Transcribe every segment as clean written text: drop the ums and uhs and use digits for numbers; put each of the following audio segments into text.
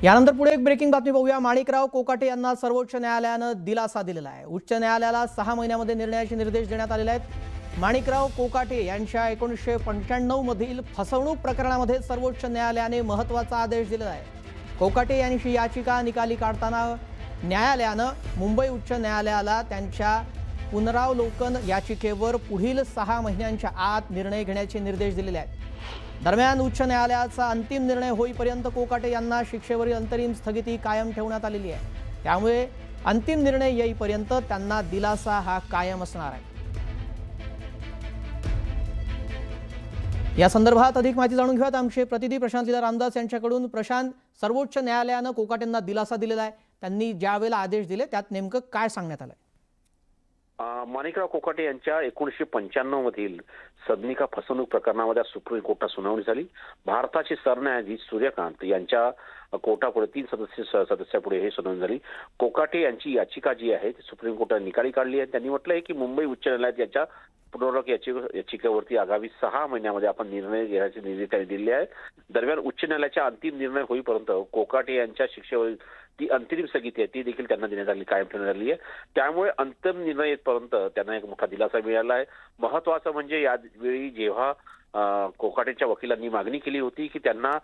यानंतर पुढे एक ब्रेकिंग बातमी पाहूया। माणिकराव कोकाटे यांना सर्वोच्च न्यायालयानं दिलासा दिलेला आहे। उच्च न्यायालयाला 6 महिन्यामध्ये निर्णयाचे निर्देश देण्यात आलेले आहेत। माणिकराव कोकाटे यांच्या 1995 मधील फसवणूक प्रकरणामध्ये सर्वोच्च न्यायालयाने महत्त्वाचा आदेश दिला आहे। कोकाटे यांची याचिका निकाली काढताना न्यायालयानं मुंबई उच्च न्यायालयाला त्यांच्या पुनरावलोकन याचिकेवर पुढील 6 महिन्यांच्या आत निर्णय घेण्याचे निर्देश दिलेले आहेत। दरम्यान उच्च न्यायालयाचा अंतिम निर्णय होईपर्यंत कोकाटे यांना शिक्षेवरील अंतरिम स्थगिती कायम ठेवण्यात आलेली आहे। त्यामुळे अंतिम निर्णय येईपर्यंत त्यांना दिलासा हा कायम असणार आहे। या संदर्भात अधिक माहिती जाणून घेऊयात आमचे प्रतिनिधी प्रशांत लीला रामदास यांच्याकडून। प्रशांत, सर्वोच्च न्यायालयानं कोकाटेंना दिलासा दिलेला आहे। त्यांनी ज्या वेळेला आदेश दिले त्यात नेमकं काय सांगण्यात आलंय? माणिकराव कोकाटे यांच्या 1995 मधील सदनिका फसवणूक प्रकरणामध्ये सुप्रीम कोर्टात सुनावणी झाली। भारताचे सरन्यायाधीश सूर्यकांत यांच्या कोर्टापुढे 3 सदस्यापुढे हे सुनावणी झाली। कोकाटे यांची याचिका जी आहे ती सुप्रीम कोर्टाने निकाली काढली आहे। त्यांनी म्हटलंय की मुंबई उच्च न्यायालयात याच्या पुनरावलोकन याचिकेवरती आगामी 6 महिन्यामध्ये आपण निर्णय घेण्याचे निर्देश त्यांनी दिले आहेत। दरम्यान उच्च न्यायालयाचा अंतिम निर्णय होईपर्यंत कोकाटे यांच्या शिक्षेवर ती अंतरिम स्थगिती आहे ती देखील त्यांना देण्यात आली, कायम ठेवण्यात आली आहे। त्यामुळे अंतिम निर्णय येतपर्यंत त्यांना एक मोठा दिलासा मिळाला आहे। महत्त्वाचं म्हणजे यावेळी जेव्हा कोकाटेच्या वकिलांनी मागणी केली होती की त्यांना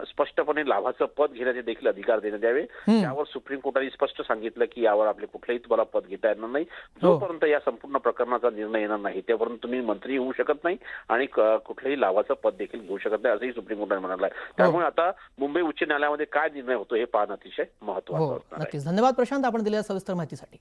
स्पष्टपणे लाभाचं पद घेण्याचे देखील अधिकार देण्यात यावे, त्यावर सुप्रीम कोर्टाने स्पष्ट सांगितलं की यावर आपले कुठलेही तुम्हाला पद घेता येणार नाही। जोपर्यंत या संपूर्ण प्रकरणाचा निर्णय येणार नाही तोपर्यंत तुम्ही मंत्री होऊ शकत नाही आणि कुठलेही लाभाचं पद देखील घेऊ शकत नाही असंही सुप्रीम कोर्टाने म्हटलं आहे। त्यामुळे आता मुंबई उच्च न्यायालयामध्ये काय निर्णय होतो हे पाहणं अतिशय महत्त्वाचं आहे। नक्कीच, धन्यवाद प्रशांत, आपण दिलेल्या सविस्तर माहितीसाठी।